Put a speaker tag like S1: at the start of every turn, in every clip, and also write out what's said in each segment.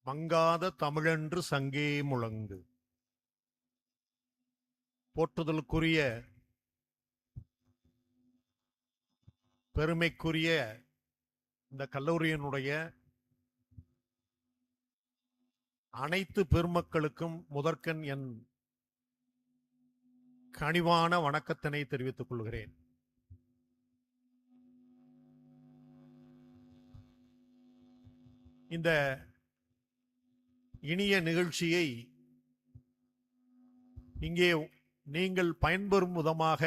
S1: மங்காத தமிழென்று சங்கே முழங்கு. போற்றுதலுக்குரிய பெருமைக்குரிய இந்த கல்லூரியினுடைய அனைத்து பெருமக்களுக்கும் முதற்கண் என் கனிவான வணக்கத்தினை தெரிவித்துக் கொள்கிறேன். இந்த இனிய நிகழ்ச்சியை இங்கே நீங்கள் பயன்பெறும் விதமாக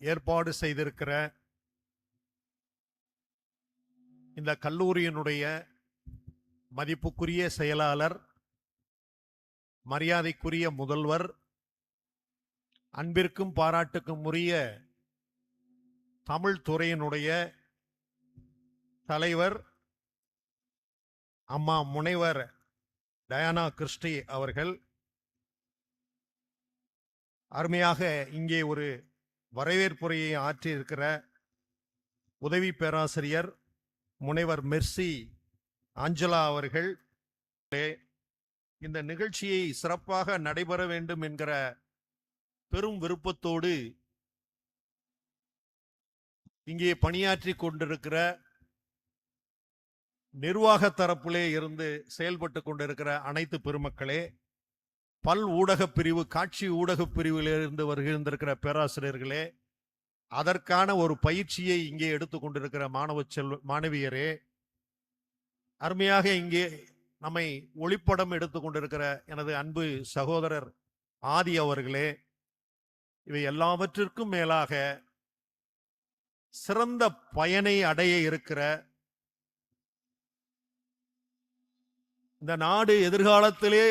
S1: ஏற்பாடு செய்திருக்கிற இந்த கல்லூரியினுடைய மதிப்புக்குரிய செயலாளர், மரியாதைக்குரிய முதல்வர், அன்பிற்கும் பாராட்டுக்கும் உரிய தமிழ் துறையினுடைய தலைவர் அம்மா முனைவர் டயானா கிறிஸ்டி அவர்கள், அருமையாக இங்கே ஒரு வரவேற்புரையை ஆற்றியிருக்கிற உதவி பேராசிரியர் முனைவர் மெர்சி ஆஞ்சலா அவர்கள், இந்த நிகழ்ச்சியை சிறப்பாக நடைபெற வேண்டும் என்கிற பெரும் விருப்பத்தோடு இங்கே பணியாற்றி கொண்டிருக்கிற நிர்வாக தரப்பிலே இருந்து செயல்பட்டு கொண்டிருக்கிற அனைத்து பெருமக்களே, பல் ஊடகப் பிரிவு, காட்சி ஊடகப் பிரிவிலிருந்து வருகின்றிருக்கிற பேராசிரியர்களே, அதற்கான ஒரு பயிற்சியை இங்கே எடுத்துக்கொண்டிருக்கிற மாணவியரே, அருமையாக இங்கே நம்மை ஒளிப்படம் எடுத்துக்கொண்டிருக்கிற எனது அன்பு சகோதரர் ஆதி அவர்களே, இவை எல்லாவற்றிற்கும் மேலாக சிறந்த பயனை அடைய இருக்கிற இந்த நாடு எதிர்காலத்திலே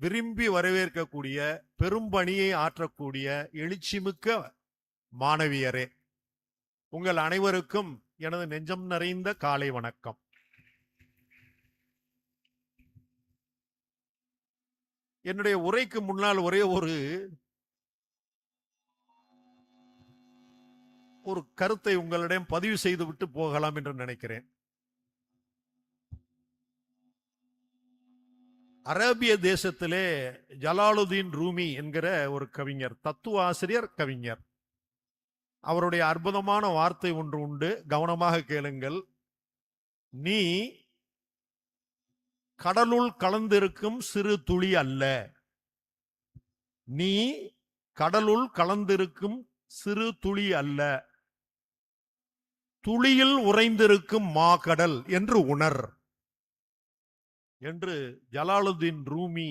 S1: விரும்பி வரவேற்கக்கூடிய பெரும்பணியை ஆற்றக்கூடிய எழுச்சிமிக்க மாணவியரே, உங்கள் அனைவருக்கும் எனது நெஞ்சம் நிறைந்த காலை வணக்கம். என்னுடைய உரைக்கு முன்னால் ஒரே ஒரு கருத்தை உங்களிடம் பதிவு செய்துவிட்டு போகலாம் என்று நினைக்கிறேன். அரேபிய தேசத்திலே ஜலாலுதீன் ரூமி என்கிற ஒரு கவிஞர், தத்துவ ஆசிரியர், கவிஞர், அவருடைய அற்புதமான வார்த்தை ஒன்று உண்டு, கவனமாக கேளுங்கள். நீ கடலுள் கலந்திருக்கும் சிறு துளி அல்ல, நீ கடலுள் கலந்திருக்கும் சிறு துளி அல்ல, துளியில் உறைந்திருக்கும் மாகடல் என்று உணர் என்று ஜலாலுதீன் ரூமி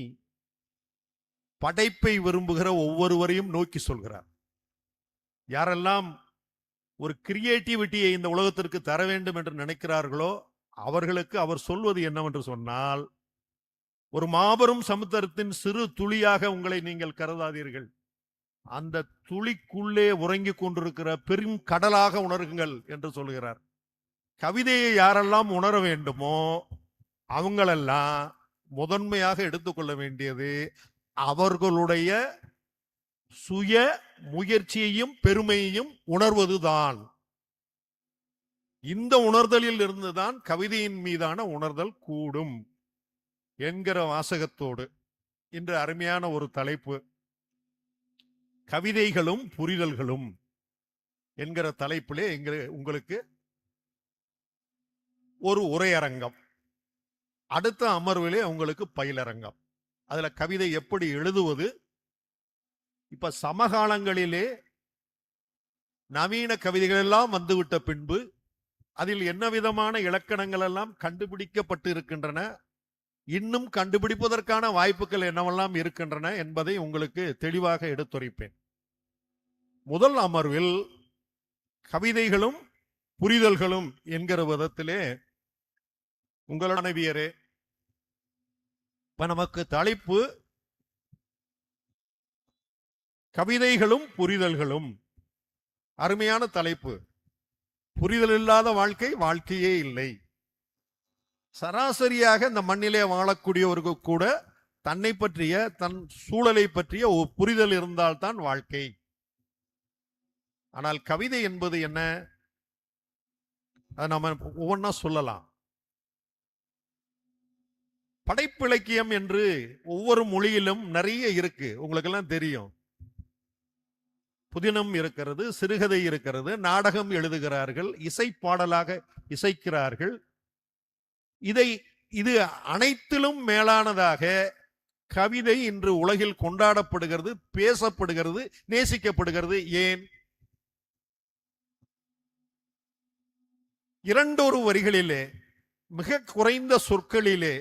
S1: படைப்பை விரும்புகிற ஒவ்வொருவரையும் நோக்கி சொல்கிறார். யாரெல்லாம் ஒரு கிரியேட்டிவிட்டியை இந்த உலகத்திற்கு தர வேண்டும் என்று நினைக்கிறார்களோ அவர்களுக்கு அவர் சொல்வது என்னவென்று சொன்னால், ஒரு மாபெரும் சமுத்திரத்தின் சிறு துளியாக உங்களை நீங்கள் கருதாதீர்கள், அந்த துளிக்குள்ளே உறங்கிக் கொண்டிருக்கிற பெரும் கடலாக உணர்குங்கள் என்று சொல்கிறார். கவிதையை யாரெல்லாம் உணர வேண்டுமோ அவங்களெல்லாம் முதன்மையாக எடுத்துக்கொள்ள வேண்டியது அவர்களுடைய சுய முயற்சியையும் பெருமையையும் உணர்வதுதான். இந்த உணர்தலில் இருந்துதான் கவிதையின் மீதான உணர்தல் கூடும் என்கிற வாசகத்தோடு இன்று அருமையான ஒரு தலைப்பு, கவிதைகளும் புரிதல்களும் என்கிற தலைப்பிலே உங்களுக்கு ஒரு உரையரங்கம், அடுத்த அமர்விலே உங்களுக்கு பயிலரங்கம். அதுல கவிதை எப்படி எழுதுவது, இப்ப சமகாலங்களிலே நவீன கவிதைகள் எல்லாம் வந்துவிட்ட பின்பு அதில் என்ன விதமான இலக்கணங்கள் எல்லாம் கண்டுபிடிக்கப்பட்டு இருக்கின்றன, இன்னும் கண்டுபிடிப்பதற்கான வாய்ப்புகள் என்னவெல்லாம் இருக்கின்றன என்பதை உங்களுக்கு தெளிவாக எடுத்துரைப்பேன். முதல் அமர்வில் கவிதைகளும் புரிதல்களும் என்கிற விதத்திலே உங்கள் மாணவியரே, இப்ப நமக்கு தலைப்பு கவிதைகளும் புரிதல்களும். அருமையான தலைப்பு. புரிதல் இல்லாத வாழ்க்கை வாழ்க்கையே இல்லை. சராசரியாக இந்த மண்ணிலே வாழக்கூடியவருக்கு கூட தன்னை பற்றிய, தன் சூழலை பற்றிய ஒரு புரிதல் இருந்தால்தான் வாழ்க்கை. ஆனால் கவிதை என்பது என்ன, அதை நம்ம ஒவ்வொன்றா சொல்லலாம். படைப்பிலக்கியம் என்று ஒவ்வொரு மொழியிலும் நிறைய இருக்கு, உங்களுக்கெல்லாம் தெரியும். புதினம் இருக்கிறது, சிறுகதை இருக்கிறது, நாடகம் எழுதுகிறார்கள், இசை பாடலாக இசைக்கிறார்கள். இது அனைத்திலும் மேலானதாக கவிதை இன்று உலகில் கொண்டாடப்படுகிறது, பேசப்படுகிறது, நேசிக்கப்படுகிறது. ஏன்? இரண்டொரு வரிகளிலே, மிக குறைந்த சொற்களிலே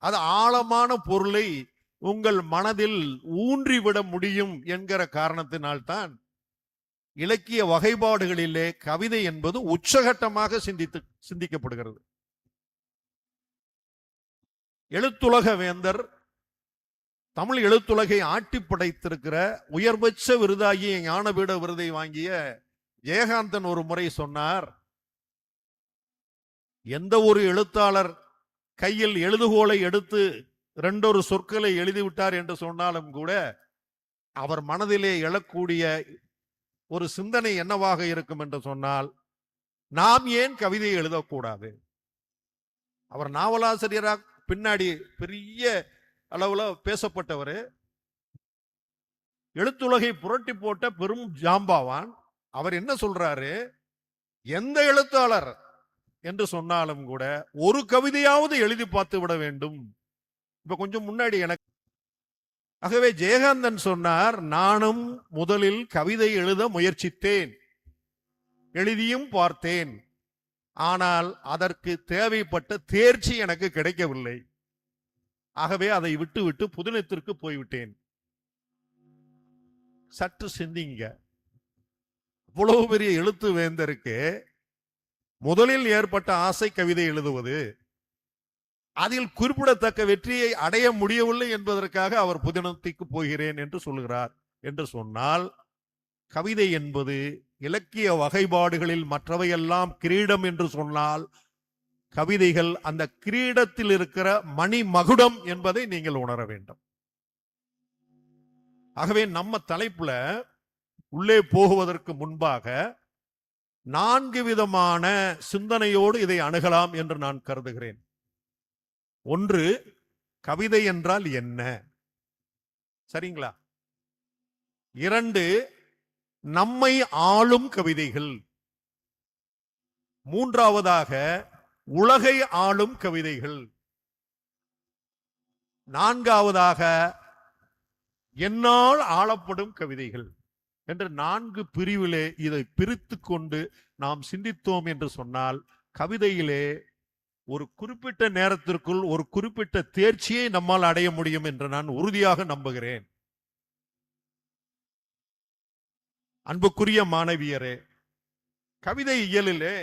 S1: அது ஆழமான பொருளை உங்கள் மனதில் ஊன்றிவிட முடியும் என்கிற காரணத்தினால்தான் இலக்கிய வகைப்பாடுகளிலே கவிதை என்பது உச்சகட்டமாக சிந்திக்கப்படுகிறது. எழுத்துலக வேந்தர், தமிழ் எழுத்துலகை ஆட்டி படைத்திருக்கிற உயர்பட்ச விருதாகிய ஞானபீட விருதை வாங்கிய ஜெயகாந்தன் ஒரு முறை சொன்னார், எந்த ஒரு எழுத்தாளர் கையில் எழுதுகோலை எடுத்து இரண்டொரு சொற்களை எழுதிவிட்டார் என்று சொன்னாலும் கூட அவர் மனதிலே எழக்கூடிய ஒரு சிந்தனை என்னவாக இருக்கும் என்று சொன்னால், நாம் ஏன் கவிதை எழுதக்கூடாது? அவர் நாவலாசிரியராக பின்னாடி பெரிய அளவுல பேசப்பட்டவர், எழுத்துலகை புரட்டி போட்ட பெரும் ஜாம்பாவான். அவர் என்ன சொல்றாரு, எந்த எழுத்தாளர் என்று சொன்னாலும் கூட ஒரு கவிதையாவது எழுதி பார்த்து விட வேண்டும். இப்ப கொஞ்சம் முன்னாடி எனக்கு, ஆகவே ஜெயகாந்தன் சொன்னார், நானும் முதலில் கவிதை எழுத முயற்சித்தேன், எழுதியும் பார்த்தேன், ஆனால் அதற்கு தேவைப்பட்ட தேர்ச்சி எனக்கு கிடைக்கவில்லை. ஆகவே அதை விட்டு புதினத்திற்கு போய்விட்டேன். சற்று சிந்திங்க, இவ்வளவு பெரிய எழுத்து வேந்தருக்கு முதலில் ஏற்பட்ட ஆசை கவிதை எழுதுவது, அதில் குறிப்பிடத்தக்க வெற்றியை அடைய முடியவில்லை என்பதற்காக அவர் புதினத்திற்கு போகிறேன் என்று சொல்கிறார் என்று சொன்னால், கவிதை என்பது இலக்கிய வகைப்பாடுகளில் மற்றவையெல்லாம் கிரீடம் என்று சொன்னால், கவிதைகள் அந்த கிரீடத்தில் இருக்கிற மணி மகுடம் என்பதை நீங்கள் உணர வேண்டும். ஆகவே நம்ம தலைப்புல உள்ளே போகுவதற்கு முன்பாக 4 விதமான சிந்தனையோடு இதை அணுகலாம் என்று நான் கருதுகிறேன். ஒன்று, கவிதை என்றால் என்ன? சரிங்களா? 2, நம்மை ஆளும் கவிதைகள். 3ஆவதாக, உலகை ஆளும் கவிதைகள். 4ஆவதாக, என்னால் ஆளப்படும் கவிதைகள் என்று 4 பிரிவிலே இதை பிரித்து கொண்டு நாம் சிந்தித்தோம் என்று சொன்னால், கவிதையிலே ஒரு குறிப்பிட்ட நேரத்திற்குள் ஒரு குறிப்பிட்ட தேர்ச்சியை நம்மால் அடைய முடியும் என்று நான் உறுதியாக நம்புகிறேன். அன்புக்குரிய மாணவியரே, கவிதை இயலிலே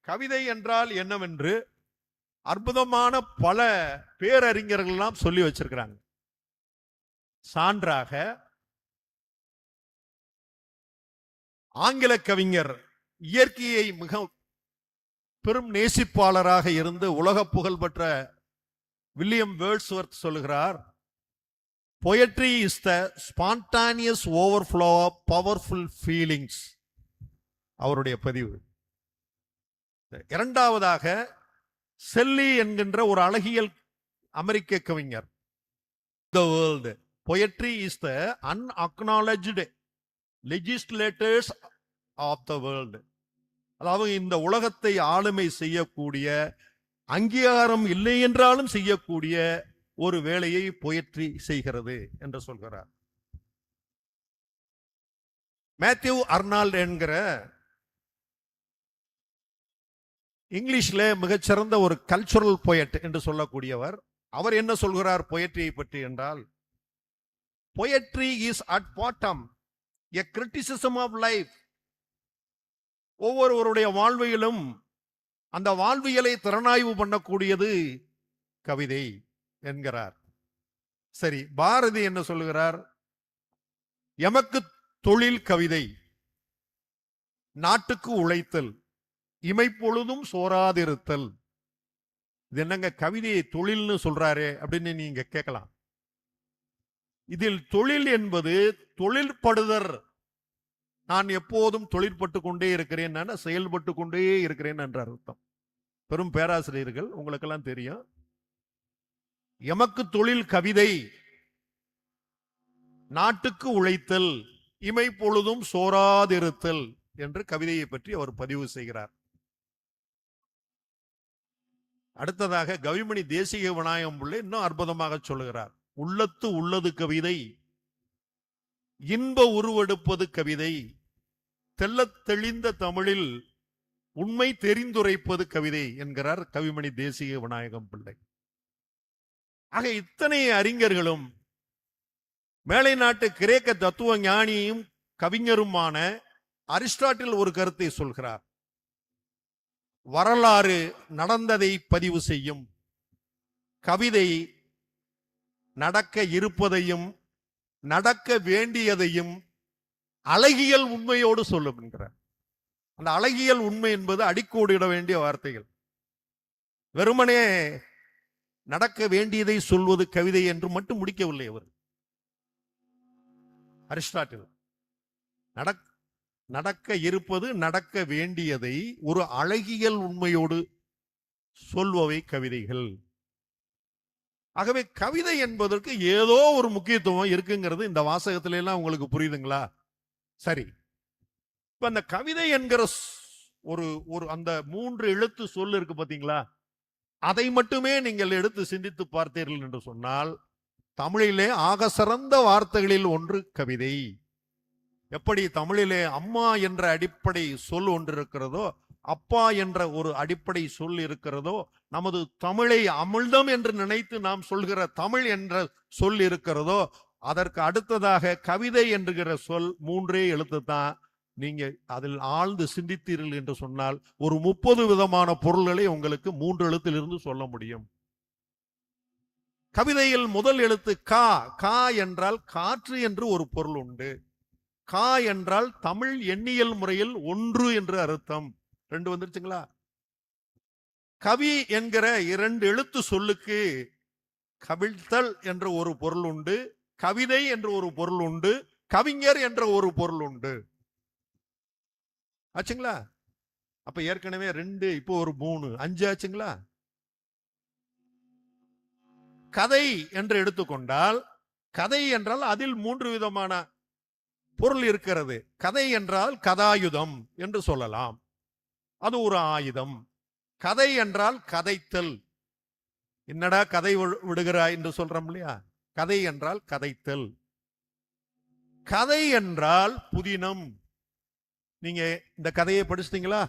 S1: கவிதை என்றால் என்னவென்று அற்புதமான பல பேரறிஞர்கள் எல்லாம் சொல்லி வச்சிருக்கிறாங்க. சான்றாக ஆங்கில கவிஞர், இயற்கையை மிக பெரும் நேசிப்பாளராக இருந்து உலக புகழ்பெற்ற வில்லியம் வேர்ட்ஸ்வொர்த் சொல்லுகிறார், poetry is the spontaneous overflow of powerful feelings. அவருடைய பதிவு. இரண்டாவதாக, செல்லி என்கின்ற ஒரு அழகியல் அமெரிக்க கவிஞர், the world, poetry is the unacknowledged legislators of the world. அதாவது இந்த உலகத்தை ஆளுமை செய்யக்கூடிய, அங்கீகாரம் இல்லை என்றாலும் செய்யக்கூடிய ஒரு வேலையை பொயட்ரி செய்கிறது என்று சொல்கிறார். மேத்யூ அர்னால்ட் என்கிற இங்கிலீஷ்ல மிகச்சிறந்த ஒரு கல்ச்சுரல் பொயட் என்று சொல்லக்கூடியவர், அவர் என்ன சொல்கிறார் பொயட்ரியை பற்றி என்றால், poetry is at bottom a criticism of life. ஒவ்வொருவருடைய வாழ்வியலும் அந்த வாழ்வியலை திறனாய்வு பண்ணக்கூடியது கவிதை என்கிறார். சரி, பாரதி என்ன சொல்லுகிறார்? எமக்கு தொழில் கவிதை, நாட்டுக்கு உழைத்தல், இமைப்பொழுதும் சோராதிருத்தல். இது என்னங்க கவிதையை தொழில்னு சொல்றாரே அப்படின்னு நீங்க கேட்கலாம். இதில் தொழில் என்பது தொழிற்படுதர். நான் எப்போதும் தொழிற்பட்டு கொண்டே இருக்கிறேன், செயல்பட்டு கொண்டே இருக்கிறேன் என்ற அர்த்தம். பெரும் பேராசிரியர்கள், உங்களுக்கெல்லாம் தெரியும், எமக்கு தொழில் கவிதை, நாட்டுக்கு உழைத்தல், இமை பொழுதும் சோராதிருத்தல் என்று கவிதையை பற்றி அவர் பதிவு செய்கிறார். அடுத்ததாக கவிமணி தேசிக விநாயகம் பிள்ளை இன்னும் அற்புதமாக சொல்லுகிறார். உள்ளத்து உள்ளது கவிதை, இன்ப உருவெடுப்பது கவிதை, தெள்ளத் தெளிந்த தமிழில் உண்மை தெரிந்துரைப்பது கவிதை என்கிறார் கவிமணி தேசிக விநாயகம் பிள்ளை. ஆக இத்தனை அறிஞர்களும் மேலை நாட்டு கிரேக்க தத்துவ ஞானியும் கவிஞருமான அரிஸ்டாட்டில் ஒரு கருத்தை சொல்கிறார். வரலாறு நடந்ததை பதிவு செய்யும், கவிதை நடக்க இருப்பதையும் நடக்க வேண்டியதையும் அழகியல் உண்மையோடு சொல்லும் என்கிறார். அந்த அழகியல் உண்மை என்பது அடிக்கோடிட வேண்டிய வார்த்தைகள். வெறுமனே நடக்க வேண்டியதை சொல்வது கவிதை என்று மட்டும் முடிக்கவில்லை அவர். அரிஸ்டாட்டில் நடக்க இருப்பது நடக்க வேண்டியதை ஒரு அழகியல் உண்மையோடு சொல்பவை கவிதைகள். ஆகவே கவிதை என்பதற்கு ஏதோ ஒரு முக்கியத்துவம் இருக்குங்கிறது இந்த வாசகத்தில எல்லாம் உங்களுக்கு புரியுதுங்களா? சரி, இப்ப அந்த கவிதை என்கிற ஒரு அந்த 3 எழுத்து சொல் இருக்கு பாத்தீங்களா, அதை மட்டுமே நீங்கள் எடுத்து சிந்தித்து பார்த்தீர்கள் என்று சொன்னால் தமிழிலே ஆக சிறந்த வார்த்தைகளில் ஒன்று கவிதை. எப்படி தமிழிலே அம்மா என்ற அடிப்படை சொல் ஒன்று இருக்கிறதோ, அப்பா என்ற ஒரு அடிப்படை சொல் இருக்கிறதோ, நமது தமிழை அமிழ்தம் என்று நினைத்து நாம் சொல்கிற தமிழ் என்ற சொல் இருக்கிறதோ, அதற்கு அடுத்ததாக கவிதை என்கிற சொல் 3 எழுத்து தான். நீங்க அதில் ஆழ்ந்து சிந்தித்தீர்கள் என்று சொன்னால் ஒரு 30 விதமான பொருள்களை உங்களுக்கு 3 எழுத்திலிருந்து சொல்ல முடியும். கவிதையில் முதல் எழுத்து கா. கா என்றால் காற்று என்று ஒரு பொருள் உண்டு. கா என்றால் தமிழ் எண்ணியல் முறையில் 1 என்று அர்த்தம். 2 வந்துருச்சுங்களா? கவி என்கிற 2 எழுத்து சொல்லுக்கு கவிழ்த்தல் என்ற ஒரு பொருள் உண்டு, கவிதை என்ற ஒரு பொருள் உண்டு, கவிஞர் என்ற ஒரு பொருள் உண்டு. ஆச்சுங்களா? அப்ப ஏற்கனவே 2, இப்போ ஒரு 3, 5 ஆச்சுங்களா? கதை என்று எடுத்துக்கொண்டால், கதை என்றால் அதில் 3 விதமான பொருள் இருக்கிறது. கதை என்றால் கதாயுதம் என்று சொல்லலாம், அது ஒரு ஆயுதம். கதை என்றால் கதைத்தல். என்னடா கதை விடுகிறாய் என்று சொல்றோம் இல்லையா? கதை என்றால் கதைத்தல். கதை என்றால் புதினம். நீங்க இந்த கதையை படிச்சிட்டீங்களா?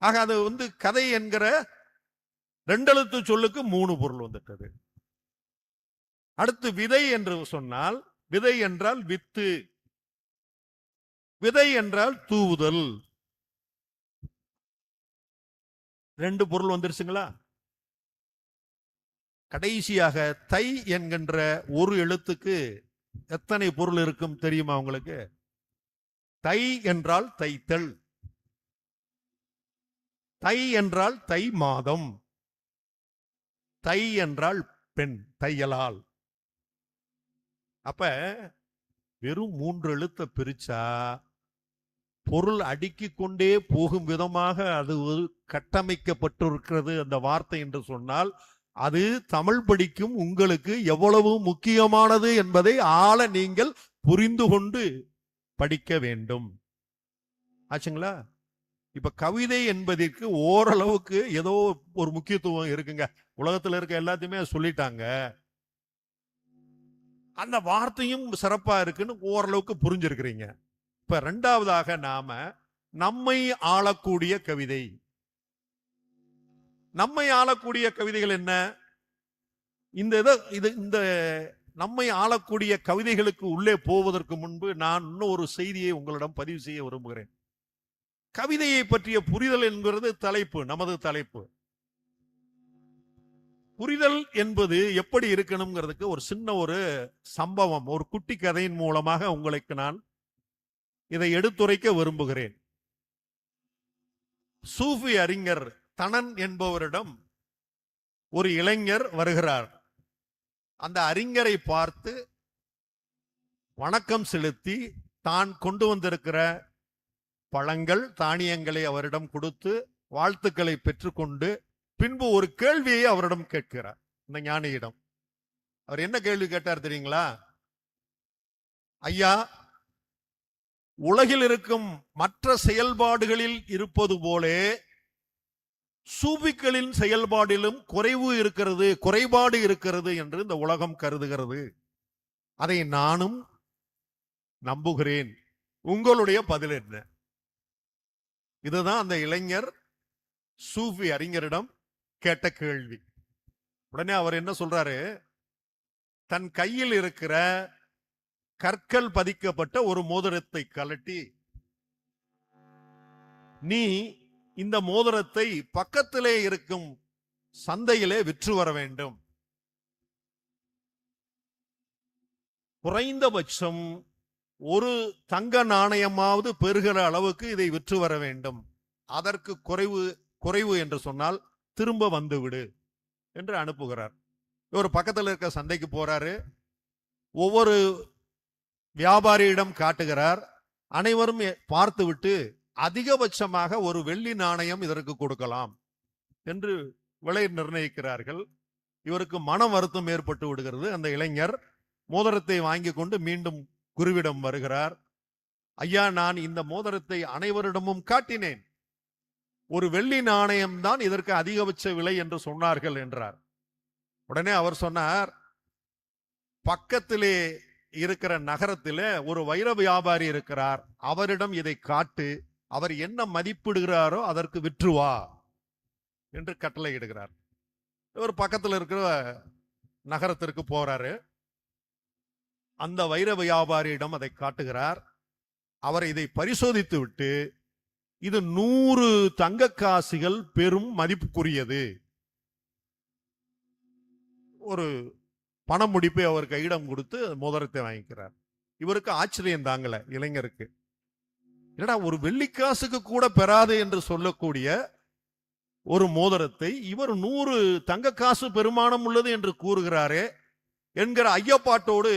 S1: ஆக அது கதை என்கிற 2 எழுத்து சொல்லுக்கு 3 பொருள் வந்துட்டது. அடுத்து விதை என்று சொன்னால், விதை என்றால் வித்து, விதை என்றால் தூவுதல். 2 பொருள் வந்துருச்சுங்களா? கடைசியாக தை என்கின்ற ஒரு எழுத்துக்கு எத்தனை பொருள் இருக்கும் தெரியுமா உங்களுக்கு? தை என்றால் தைத்தல், தை என்றால் தை மாதம், தை என்றால் பெண், தையலால். அப்ப வெறும் 3 எழுத்தை பிரிச்சா பொருள் அடுக்கிக் கொண்டே போகும் விதமாக அது கட்டமைக்கப்பட்டிருக்கிறது அந்த வார்த்தை என்று சொன்னால், அது தமிழ் படிக்கும் உங்களுக்கு எவ்வளவு முக்கியமானது என்பதை ஆழ நீங்கள் புரிந்து கொண்டு படிக்க வேண்டும். ஆச்சுங்களா? இப்ப கவிதை என்பதற்கு ஓரளவுக்கு ஏதோ ஒரு முக்கியத்துவம் இருக்குங்க. உலகத்துல இருக்க எல்லாத்தையுமே சொல்லிட்டாங்க, அந்த வார்த்தையும் சிறப்பா இருக்குன்னு ஓரளவுக்கு புரிஞ்சிருக்கிறீங்க. இப்ப 2வதாக நாம நம்மை ஆளக்கூடிய கவிதை. நம்மை ஆளக்கூடிய கவிதைகள் என்ன? இந்த நம்மை ஆளக்கூடிய கவிதைகளுக்கு உள்ளே போவதற்கு முன்பு நான் இன்னும் ஒரு செய்தியை உங்களிடம் பதிவு செய்ய விரும்புகிறேன். கவிதையை பற்றிய புரிதல் என்கிறது தலைப்பு, நமது தலைப்பு. புரிதல் என்பது எப்படி இருக்கணும்ங்கிறதுக்கு ஒரு சின்ன ஒரு சம்பவம், ஒரு குட்டி கதையின் மூலமாக உங்களுக்கு நான் இதை எடுத்துரைக்க விரும்புகிறேன். சூஃபி அறிஞர் தனன் என்பவரிடம் ஒரு இளைஞர் வருகிறார். அந்த அறிஞரை பார்த்து வணக்கம் செலுத்தி தான் கொண்டு வந்திருக்கிற பழங்கள் தானியங்களை அவரிடம் கொடுத்து வாழ்த்துக்களை பெற்றுக்கொண்டு பின்பு ஒரு கேள்வியை அவரிடம் கேட்கிறார். இந்த ஞானியிடம் அவர் என்ன கேள்வி கேட்டார் தெரியுங்களா? ஐயா, உலகில் இருக்கும் மற்ற செயல்பாடுகளில் இருப்பது போலே சூபிக்களின் செயல்பாடிலும் குறைபாடு இருக்கிறது என்று இந்த உலகம் கருதுகிறது. அதை நானும் நம்புகிறேன். உங்களுடைய பதில் என்ன? இதுதான் அந்த இளைஞர் சூஃபி அறிஞரிடம் கேட்ட கேள்வி. உடனே அவர் என்ன சொல்றாரு? தன் கையில் இருக்கிற கற்கள் பதிக்கப்பட்ட ஒரு மோதிரத்தை கழட்டி, நீ இந்த மோதிரத்தை பக்கத்திலே இருக்கும் சந்தையிலே விற்று வர வேண்டும். குறைந்தபட்சம் ஒரு தங்க நாணயமாவது பெறுகிற அளவுக்கு இதை விற்று வர வேண்டும். அதற்கு குறைவு என்று சொன்னால் திரும்ப வந்துவிடு என்று அனுப்புகிறார். இவர் பக்கத்தில் இருக்க சந்தைக்கு போறாரு. ஒவ்வொரு வியாபாரியிடம் காட்டுகிறார். அனைவரும் பார்த்துவிட்டு அதிகபட்சமாக ஒரு வெள்ளி நாணயம் இதற்கு கொடுக்கலாம் என்று விலை நிர்ணயிக்கிறார்கள். இவருக்கு மன வருத்தம் ஏற்பட்டு விடுகிறது. அந்த இளைஞர் மோதிரத்தை வாங்கி கொண்டு மீண்டும் குருவிடம் வருகிறார். ஐயா, நான் இந்த மோதிரத்தை அனைவரிடமும் காட்டினேன். ஒரு வெள்ளி நாணயம் தான் இதற்கு அதிகபட்ச விலை என்று சொன்னார்கள் என்றார். உடனே அவர் சொன்னார், பக்கத்திலே இருக்கிற நகரத்திலே ஒரு வைர வியாபாரி இருக்கிறார், அவரிடம் இதை காட்டு, அவர் என்ன மதிப்பிடுகிறாரோ அதற்கு விற்றுவா என்று கட்டளை இடுகிறார். இவர் பக்கத்தில் இருக்கிற நகரத்திற்கு போறாரு. அந்த வைர வியாபாரியிடம் அதை காட்டுகிறார். அவர் இதை பரிசோதித்து விட்டு, இது 100 தங்க காசுகள் பெரும் மதிப்புக்குரியது. ஒரு பண முடிப்பை அவர் கையிடம் கொடுத்து மோதிரத்தை வாங்கிக்கிறார். இவருக்கு ஆச்சரியம் தாங்கல, இளைஞருக்கு. என்னடா, ஒரு வெள்ளிக்காசுக்கு கூட பெறாது என்று சொல்லக்கூடிய ஒரு மோதிரத்தை இவர் 100 தங்க காசு பெருமானம் உள்ளது என்று கூறுகிறாரே என்கிற ஐயப்பாட்டோடு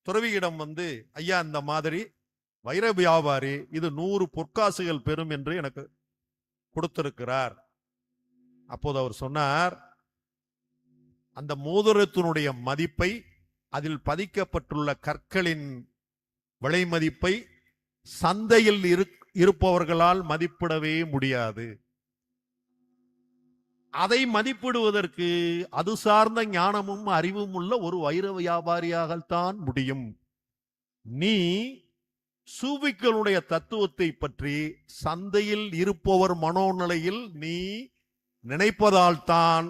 S1: துறவியிடம் வந்து, ஐயா, இந்த மாதிரி வைர வியாபாரி இது 100 பொற்காசுகள் பெறும் என்று எனக்கு கொடுத்திருக்கிறார். அப்போது அவர் சொன்னார், அந்த மோதிரத்தினுடைய மதிப்பை, அதில் பதிக்கப்பட்டுள்ள கற்களின் விலை மதிப்பை சந்தையில் இருப்பவர்களால் மதிப்பிடவே முடியாது. அதை மதிப்பிடுவதற்கு அது சார்ந்த ஞானமும் அறிவும் உள்ள ஒரு வைர வியாபாரியாகத்தான் முடியும். நீ சூபிக்களுடைய தத்துவத்தை பற்றி சந்தையில் இருப்பவர் மனோநிலையில் நீ நினைப்பதால் தான்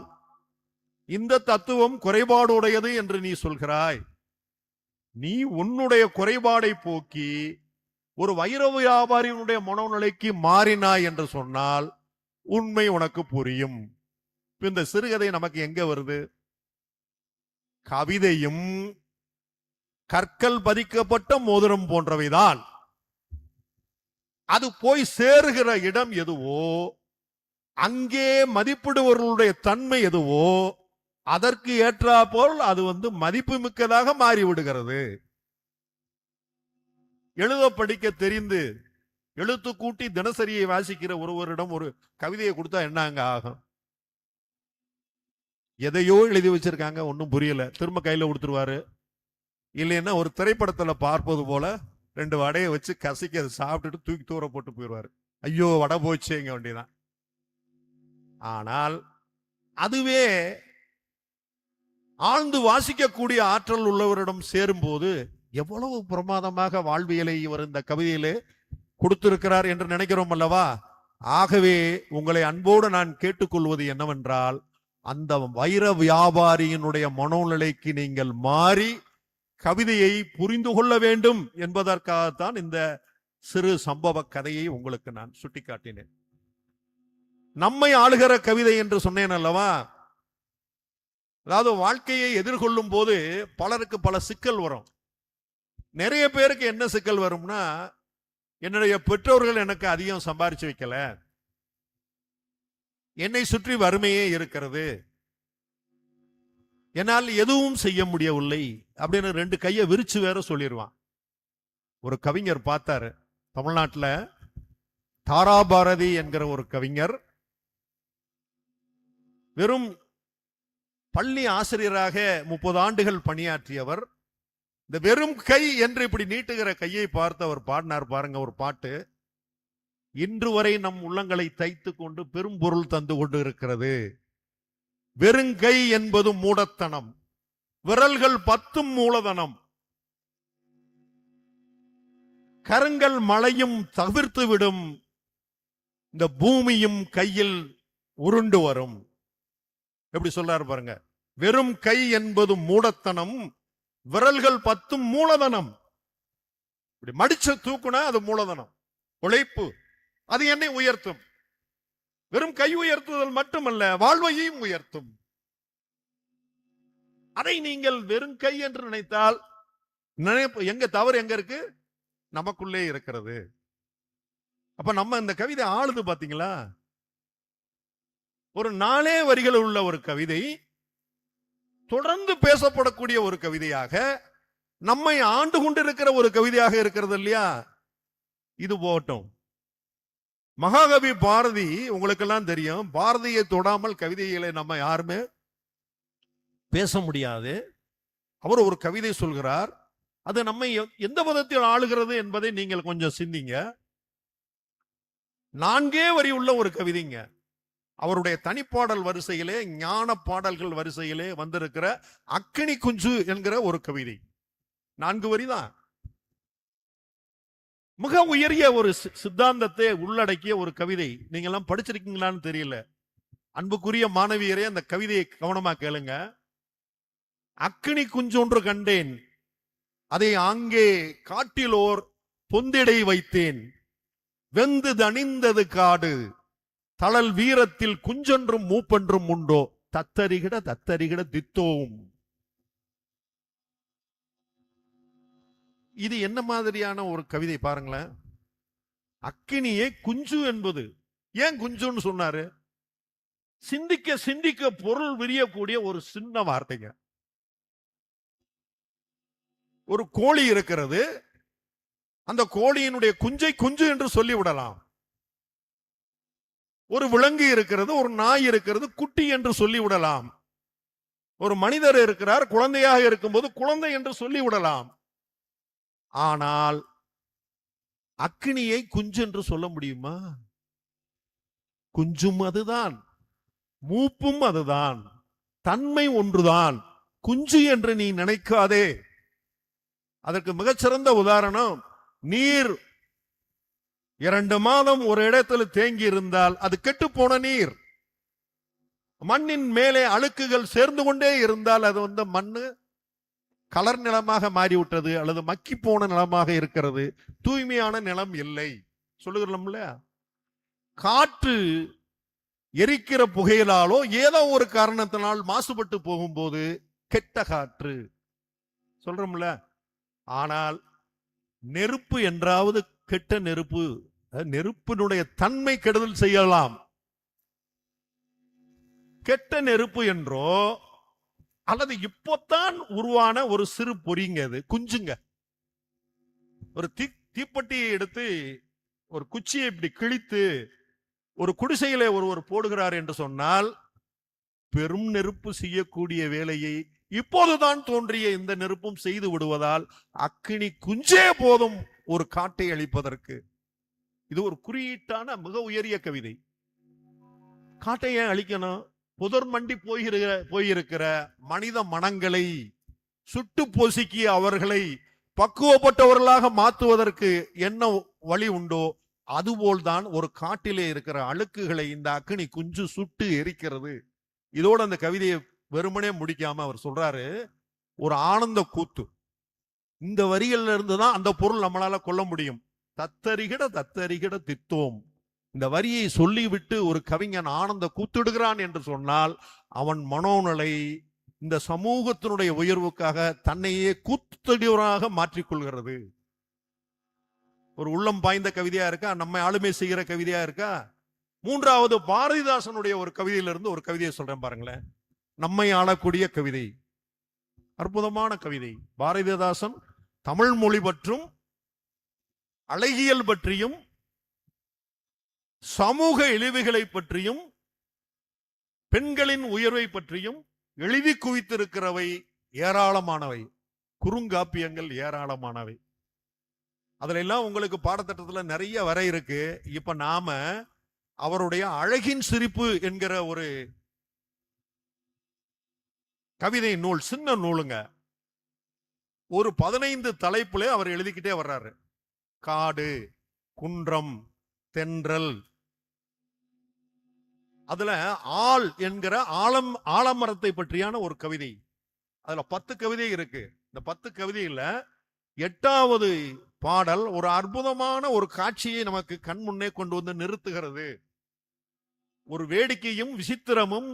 S1: இந்த தத்துவம் குறைபாடு உடையது என்று நீ சொல்கிறாய். நீ உன்னுடைய குறைபாடை போக்கி ஒரு வைர வியாபாரியினுடைய மனோநிலைக்கு மாறினாய் என்று சொன்னால் உண்மை உனக்கு புரியும். இந்த சிறுகதை நமக்கு எங்க வருது? கவிதையும் கற்கள் பதிக்கப்பட்ட மோதிரம் போன்றவைதான். அது போய் சேருகிற இடம் எதுவோ, அங்கே மதிப்பிடுவர்களுடைய தன்மை எதுவோ, அதற்கு ஏற்றாப்போல் அது மதிப்பு மிக்கதாக மாறிவிடுகிறது. எழுத படிக்க தெரிந்து எழுத்து கூட்டி தினசரியை வாசிக்கிற ஒருவரிடம் ஒரு கவிதையை கொடுத்தா என்ன அங்க ஆகும்? எதையோ எழுதி வச்சிருக்காங்க, ஒன்னும் புரியல, திரும்ப கையில கொடுத்துருவாரு. இல்லைன்னா ஒரு திரைப்படத்துல பார்ப்பது போல 2 வடையை வச்சு கசக்கி அதை சாப்பிட்டுட்டு தூக்கி தூர போட்டு போயிடுவாரு. ஐயோ, வடை போச்சுங்க வேண்டியதான். ஆனால் அதுவே ஆழ்ந்து வாசிக்கக்கூடிய ஆற்றல் உள்ளவரிடம் சேரும் போது எவ்வளவு பிரமாதமாக வாழ்வியலை இவர் இந்த கவிதையிலே கொடுத்திருக்கிறார் என்று நினைக்கிறோம் அல்லவா? ஆகவே உங்களை அன்போடு நான் கேட்டுக்கொள்வது என்னவென்றால், அந்த வைர வியாபாரியினுடைய மனோநிலைக்கு நீங்கள் மாறி கவிதையை புரிந்து கொள்ள வேண்டும் என்பதற்காகத்தான் இந்த சிறு சம்பவ கதையை உங்களுக்கு நான் சுட்டிக்காட்டினேன். நம்மை ஆளுகிற கவிதை என்று சொன்னேன் அல்லவா? அதாவது வாழ்க்கையை எதிர்கொள்ளும் போது பலருக்கு பல சிக்கல் வரும். நிறைய பேருக்கு என்ன சிக்கல் வரும்னா, என்னுடைய பெற்றோர்கள் எனக்கு அதிகம் சம்பாரிச்சு வைக்கல, என்னை சுற்றி வறுமையே இருக்கிறது, என்னால் எதுவும் செய்ய முடியவில்லை அப்படின்னு 2 கையை விரிச்சு வேற சொல்லிடுவான். ஒரு கவிஞர் பார்த்தாரு, தமிழ்நாட்டில் தாராபாரதி என்கிற ஒரு கவிஞர் வெறும் பள்ளி ஆசிரியராக 30 ஆண்டுகள் பணியாற்றியவர். இந்த வெறும் கை என்று இப்படி நீட்டுகிற கையை பார்த்து அவர் பாடினார் பாருங்க ஒரு பாட்டு. இன்று வரை நம் உள்ளங்களை தைத்து கொண்டு பெரும் பொருள் தந்து கொண்டு இருக்கிறது. வெறுங்கை என்பது மூடத்தனம், விரல்கள் 10 மூலதனம், கருங்கல் மழையும் தவிர்த்து விடும், இந்த பூமியும் கையில் உருண்டு வரும். எப்படி சொல்றாரு பாருங்க. வெறும் கை என்பது மூடத்தனம், விரல்கள் 10 மூலதனம். இப்படி மடிச்சு தூக்குனா அது மூலதனம், உழைப்பு. அது என்னை உயர்த்தும். வெறும் கை உயர்த்துதல் மட்டுமல்ல, வாழ்வையும் உயர்த்தும். அதை நீங்கள் வெறும் கை என்று நினைத்தால் எங்க தவறு எங்க இருக்கு? நமக்குள்ளே இருக்கிறது. அப்ப நம்ம இந்த கவிதை ஆளுது பாத்தீங்களா? ஒரு 4 வரிகள் உள்ள ஒரு கவிதை தொடர்ந்து பேசப்படக்கூடிய ஒரு கவிதையாக, நம்மை ஆண்டு கொண்டிருக்கிற ஒரு கவிதையாக இருக்கிறது இல்லையா? இது போகட்டும். மகாகவி பாரதி, உங்களுக்கெல்லாம் தெரியும், பாரதியை தொடாமல் கவிதைகளை நம்ம யாருமே பேச முடியாது. அவர் ஒரு கவிதை சொல்கிறார், அது நம்மை எந்த விதத்தில் ஆளுகிறது என்பதை நீங்கள் கொஞ்சம் சிந்திங்க. 4 வரி உள்ள ஒரு கவிதைங்க. அவருடைய தனிப்பாடல் வரிசையிலே, ஞான பாடல்கள் வரிசையிலே வந்திருக்கிற அக்கினி குஞ்சு என்கிற ஒரு கவிதை 4 வரிதான். மிக உயரிய ஒரு சித்தாந்தத்தை உள்ளடக்கிய ஒரு கவிதை. நீங்க எல்லாம் படிச்சிருக்கீங்களான்னு தெரியல. அன்புக்குரிய மாணவியரே, அந்த கவிதையை கவனமா கேளுங்க. அக்கினி குஞ்சொன்று கண்டேன், அதை அங்கே காட்டிலோர் பொந்திடை வைத்தேன், வெந்து தணிந்தது காடு, தளல் வீரத்தில் குஞ்சொன்றும் மூப்பென்றும் உண்டோ, தத்தரிகிட தத்தரிகிட தித்தோம். இது என்ன மாதிரியான ஒரு கவிதை பாருங்களேன். அக்கினியே குஞ்சு என்பது ஏன் குஞ்சுன்னு சொன்னாரு? சிந்திக்க சிந்திக்க பொருள் விரியக்கூடிய ஒரு சின்ன வார்த்தைங்க. ஒரு கோழி இருக்கிறது, அந்த கோழியினுடைய குஞ்சை குஞ்சு என்று சொல்லிவிடலாம். ஒரு விலங்கு இருக்கிறது, ஒரு நாய் இருக்கிறது, குட்டி என்று சொல்லிவிடலாம். ஒரு மனிதர் இருக்கிறார், குழந்தையாக இருக்கும்போது குழந்தை என்று சொல்லிவிடலாம். ஆனால் அக்கினியை குஞ்சு என்று சொல்ல முடியுமா? குஞ்சும் அதுதான், மூப்பும் அதுதான், தன்மை ஒன்றுதான். குஞ்சு என்று நீ நினைக்காதே. அதற்கு மிகச்சிறந்த உதாரணம், நீர் 2 மாதம் ஒரு இடத்தில் தேங்கி இருந்தால் அது கெட்டு போன நீர். மண்ணின் மேலே அழுக்குகள் சேர்ந்து கொண்டே இருந்தால் அது மண்ணு கலர் நிலமாக மாறிவிட்டது, அல்லது மக்கி போன நிலமாக இருக்கிறது, தூய்மையான நிலம் இல்லை. சொல்லுகிறோம்ல, காற்று எரிக்கிற புகையிலாலோ ஏதோ ஒரு காரணத்தினால் மாசுபட்டு போகும்போது கெட்ட காற்று சொல்றோம்ல. ஆனால் நெருப்பு என்றாவது கெட்ட நெருப்பு, நெருப்பினுடைய தன்மை கெடுதல் செய்யலாம். கெட்ட நெருப்பு என்றோ அல்லது இப்போத்தான் உருவான ஒரு சிறு பொறிங்க, அது குஞ்சுங்க. ஒரு தீப்பெட்டியை எடுத்து ஒரு குச்சியை இப்படி கிழித்து ஒரு குடிசையிலே ஒருவர் போடுகிறார் என்று சொன்னால், பெரும் நெருப்பு செய்யக்கூடிய வேலையை இப்போதுதான் தோன்றிய இந்த நெருப்பும் செய்து விடுவதால் அக்கினி குஞ்சே போதும் ஒரு காட்டை அழிப்பதற்கு. இது ஒரு குறியீட்டான மிக உயரிய கவிதை. காட்டை ஏன் அழிக்கணும்? புதர் மண்டி போயிருக்கிற மனித மனங்களை சுட்டு பொசுக்கி அவர்களை பக்குவப்பட்டவர்களாக மாற்றுவதற்கு என்ன வழி உண்டோ அதுபோல்தான் ஒரு காட்டிலே இருக்கிற அழுக்குகளை இந்த அக்கினி குஞ்சு சுட்டு எரிக்கிறது. இதோட அந்த கவிதையை வெறுமனே முடிக்காம அவர் சொல்றாரு, ஒரு ஆனந்த கூத்து. இந்த வரிகள்ல இருந்துதான் அந்த பொருள் நம்மளால கொள்ள முடியும். தத்தரிகிட தத்தரிகிட தித்தோம். இந்த வரியை சொல்லிவிட்டு ஒரு கவிஞன் ஆனந்த கூத்திடுகிறான் என்று சொன்னால், அவன் மனோநிலை இந்த சமூகத்தினுடைய உயர்வுக்காக தன்னையே கூத்தடிவராக மாற்றிக்கொள்கிறது. ஒரு உள்ளம் பாய்ந்த கவிதையா இருக்கா? நம்மை ஆளுமை செய்கிற கவிதையா இருக்கா? 3வது பாரதிதாசனுடைய ஒரு கவிதையிலிருந்து ஒரு கவிதையை சொல்றேன் பாருங்களேன். நம்மை ஆளக்கூடிய கவிதை, அற்புதமான கவிதை. பாரதிதாசன் தமிழ் மொழி பற்றும் அழகியல் பற்றியும் சமூக இழிவுகளை பற்றியும் பெண்களின் உயர்வை பற்றியும் எழுதி குவித்திருக்கிறவை ஏராளமானவை, குறுங்காப்பியங்கள் ஏராளமானவை. அதுல எல்லாம் உங்களுக்கு பாடத்திட்டத்துல நிறைய வர இருக்கு. இப்ப நாம அவருடைய அழகின் சிரிப்பு என்கிற ஒரு கவிதை நூல், சின்ன நூலுங்க, ஒரு 15 தலைப்புல அவர் எழுதிக்கிட்டே வர்றாரு. காடு, குன்றம், தென்றல், அதுல ஆள் என்கிற ஆலமரத்தை பற்றியான ஒரு கவிதை. அதுல 10 கவிதை இருக்கு. இந்த 10 கவிதையில 8வது பாடல் ஒரு அற்புதமான ஒரு காட்சியை நமக்கு கண் முன்னே கொண்டு வந்து நிறுத்துகிறது. ஒரு வேடிக்கையும் விசித்திரமும்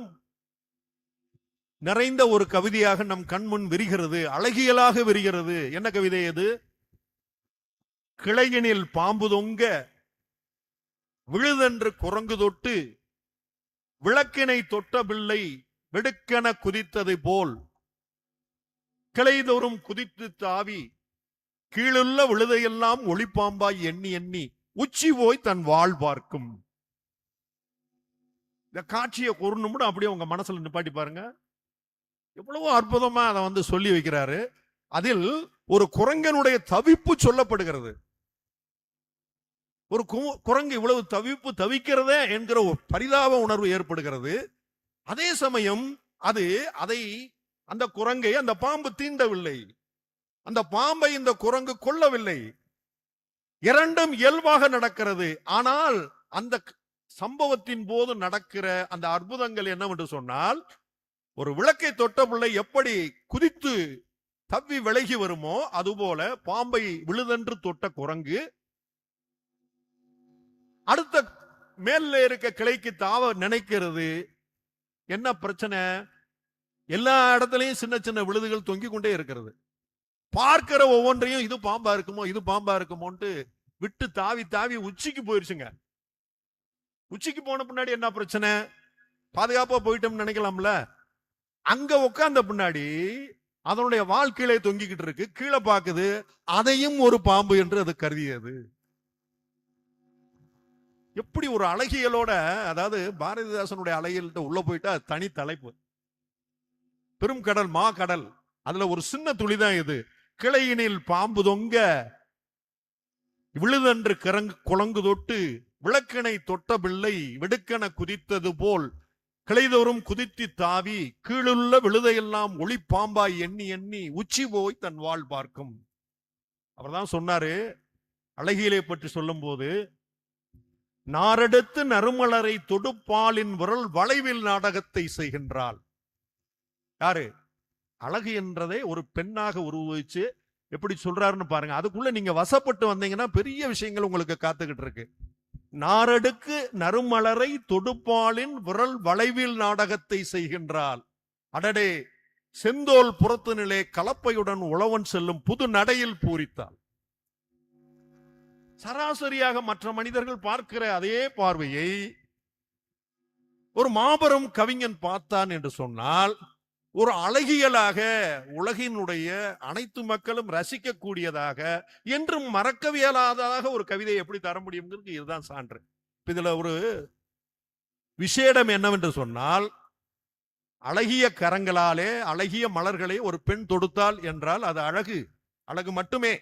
S1: நிறைந்த ஒரு கவிதையாக நம் கண்முன் விரிகிறது, அழகியலாக விரிகிறது. என்ன கவிதை அது? கிளையினில் பாம்பு தொங்க விழுதென்று குரங்கு தொட்டு விளக்கினை தொட்ட பிள்ளை வெடுக்கென குதித்தது போல் கிளைதோறும் குதித்து தாவி கீழுள்ள விழுதையெல்லாம் ஒளிப்பாம்பாய் எண்ணி எண்ணி உச்சி போய் தன் வாழ் பார்க்கும். இந்த காட்சியை ஒரு நிமிடம் அப்படியே உங்க மனசுல நிப்பாட்டி பாருங்க. எவ்வளவு அற்புதமா அதை சொல்லி வைக்கிறாரு. அதில் ஒரு குரங்கனுடைய தவிப்பு சொல்லப்படுகிறது. ஒரு குரங்கு இவ்வளவு தவிக்கிறதே என்கிற ஒரு பரிதாப உணர்வு ஏற்படுகிறது. அதே சமயம் அந்த குரங்கை அந்த பாம்பு தீண்டவில்லை, அந்த பாம்பை இந்த குரங்கு கொல்லவில்லை. இரண்டும் இயல்பாக நடக்கிறது. ஆனால் அந்த சம்பவத்தின் போது நடக்கிற அந்த அற்புதங்கள் என்னவென்று சொன்னால், ஒரு விளக்கை தொட்ட பிள்ளை எப்படி குதித்து தவ்வி விலகி வருமோ அதுபோல பாம்பை விழுதென்று தொட்ட குரங்கு அடுத்த மேல இருக்க கிளைக்கு தாவ நினைக்கிறது. என்ன பிரச்சனை? எல்லா இடத்துலயும் சின்ன சின்ன விழுதுகள் தொங்கிக் கொண்டே இருக்கிறது. பார்க்கிற ஒவ்வொன்றையும் இது பாம்பா இருக்குமோ, இது பாம்பா இருக்குமோன்ட்டு விட்டு தாவி தாவி உச்சிக்கு போயிருச்சுங்க. உச்சிக்கு போன பின்னாடி என்ன பிரச்சனை? பாதுகாப்பா போயிட்டோம்னு நினைக்கலாம்ல. அங்க உட்கார்ந்த பின்னாடி அதனுடைய வாழ்க்கையில தொங்கிக்கிட்டு இருக்கு. கீழே பாக்குது, அதையும் ஒரு பாம்பு என்று அது கருதியது. எப்படி ஒரு அழகியலோட, அதாவது பாரதிதாசனுடைய அழகியல்கிட்ட உள்ள போயிட்டா தனி தலைப்பு. பெரும் கடல், மா கடல், அதுல ஒரு சின்ன துளிதான் இது. கிளையினில் பாம்பு தொங்க விழுதென்று குளங்கு தொட்டு விளக்கினை தொட்ட பிள்ளை வெடுக்கென குதித்தது போல் கிளைதோறும் குதித்து தாவி கீழுள்ள விழுதையெல்லாம் ஒளிப்பாம்பாய் எண்ணி எண்ணி உச்சி போய் தன் வாழ் பார்க்கும். அவர்தான் சொன்னாரு அழகியலை பற்றி சொல்லும் போது, நாரெடுத்து நறுமலரை தொடுப்பாலின் விரல் வளைவில் நாடகத்தை செய்கின்றாள். யாரு? அழகு என்றதை ஒரு பெண்ணாக உருவகிச்சு எப்படி சொல்றாருன்னு பாருங்க. அதுக்குள்ள நீங்க வசப்பட்டு வந்தீங்கன்னா பெரிய விஷயங்கள் உங்களுக்கு காத்துக்கிட்டு இருக்கு. நாரெடுக்கு நறுமலரை தொடுப்பாலின் விரல் வளைவில் நாடகத்தை செய்கின்றாள். அடடே, செந்தோல் புறத்து நிலை கலப்பையுடன் உழவன் செல்லும் புது நடையில் பூரித்தாள். சராசரியாக மற்ற மனிதர்கள் பார்க்கிற அதே பார்வையை ஒரு மாபெரும் கவிஞன் பார்த்தான் என்று சொன்னால், ஒரு அழகியலாக உலகினுடைய அனைத்து மக்களும் ரசிக்கக்கூடியதாக என்றும் மறக்கவியலாததாக ஒரு கவிதையை எப்படி தர முடியுங்கிறது இதுதான் சான்று. இதுல ஒரு விசேடம் என்னவென்று சொன்னால், அழகிய கரங்களாலே அழகிய மலர்களை ஒரு பெண் தொடுத்தாள் என்றால் அது அழகு, அழகு மட்டுமே.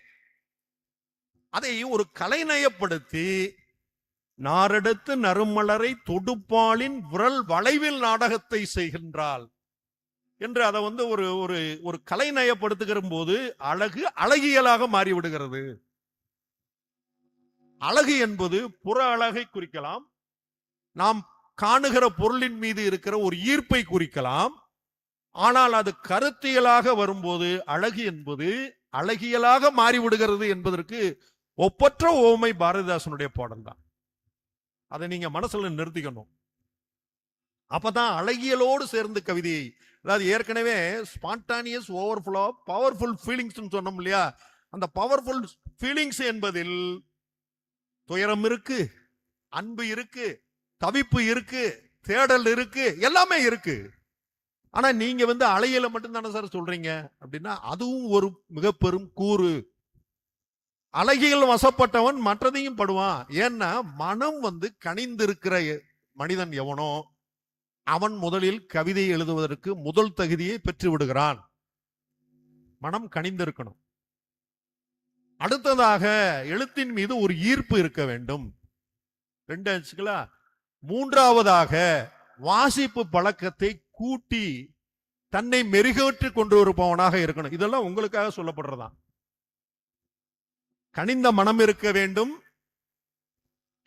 S1: அதை ஒரு கலைநயப்படுத்தி நாரெடுத்து நறுமலரை தொடுப்பாலின் விரல் வளைவில் நாடகத்தை செய்கின்றாள் என்று அதை ஒரு ஒரு கலைநயப்படுத்துகிற போது அழகு அழகியலாக மாறிவிடுகிறது. அழகு என்பது புற அழகை குறிக்கலாம், நாம் காணுகிற பொருளின் மீது இருக்கிற ஒரு ஈர்ப்பை குறிக்கலாம். ஆனால் அது கருத்தியலாக வரும்போது அழகு என்பது அழகியலாக மாறிவிடுகிறது என்பதற்கு ஒப்பற்ற ஓமை பாரதிதாசனுடைய பாடல் தான். அதை நீங்க மனசுல நிறுத்திக்கணும். அப்பதான் அழகியலோடு சேர்ந்து கவிதையை, அதாவது ஏற்கனவே ஸ்பான்டானியஸ் ஓவர்ஃப்ளோ பவர்ஃபுல் ஃபீலிங்ஸ் சொன்னோம் இல்லையா, அந்த பவர்ஃபுல் ஃபீலிங்ஸ் என்பதில் துயரம் இருக்கு, அன்பு இருக்கு, தவிப்பு இருக்கு, தேடல் இருக்கு, எல்லாமே இருக்கு. ஆனா நீங்க அழகியலை மட்டும் தானே சார் சொல்றீங்க அப்படின்னா அதுவும் ஒரு மிக பெரும் கூறு. அழகியல் வசப்பட்டவன் மற்றதையும் படுவான். ஏன்னா மனம் கனிந்திருக்கிற மனிதன் எவனோ அவன் முதலில் கவிதை எழுதுவதற்கு முதல் தகுதியை பெற்று விடுகிறான். மனம் கனிந்திருக்கணும். அடுத்ததாக எழுத்தின் மீது ஒரு ஈர்ப்பு இருக்க வேண்டும். 2 ஆச்சுங்களா? மூன்றாவதாக வாசிப்பு பழக்கத்தை கூட்டி தன்னை மெருகேற்றி கொண்டு வருபவனாக இருக்கணும். இதெல்லாம் உங்களுக்காக சொல்லப்படுறதான். கனிந்த மனம் இருக்க வேண்டும்,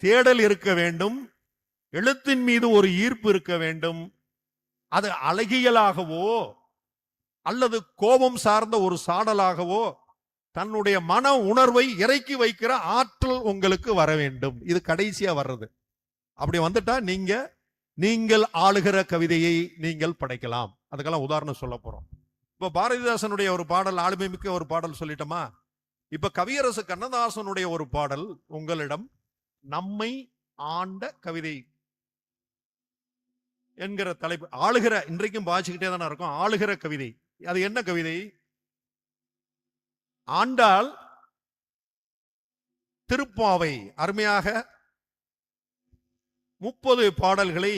S1: தேடல் இருக்க வேண்டும், எழுத்தின் மீது ஒரு ஈர்ப்பு இருக்க வேண்டும். அது அழகியலாகவோ அல்லது கோபம் சார்ந்த ஒரு சாடலாகவோ தன்னுடைய மன உணர்வை இறக்கி வைக்கிற ஆற்றல் உங்களுக்கு வர வேண்டும். இது கடைசியா வர்றது. அப்படி வந்துட்டா நீங்கள் ஆளுகிற கவிதையை நீங்கள் படைக்கலாம். அதுக்கெல்லாம் உதாரணம் சொல்ல போறோம். இப்ப பாரதிதாசனுடைய ஒரு பாடல், ஆளுமை மிக்க ஒரு பாடல் சொல்லிட்டோமா? இப்ப கவியரசு கண்ணதாசனுடைய ஒரு பாடல் உங்களிடம், நம்மை ஆண்ட கவிதை என்கிற தலைப்பு. ஆளுகிற, இன்றைக்கும் வாசிக்கிட்டே தானே இருக்கும், ஆளுகிற கவிதை. அது என்ன கவிதை? ஆண்டாள் திருப்பாவை அருமையாக 30 பாடல்களை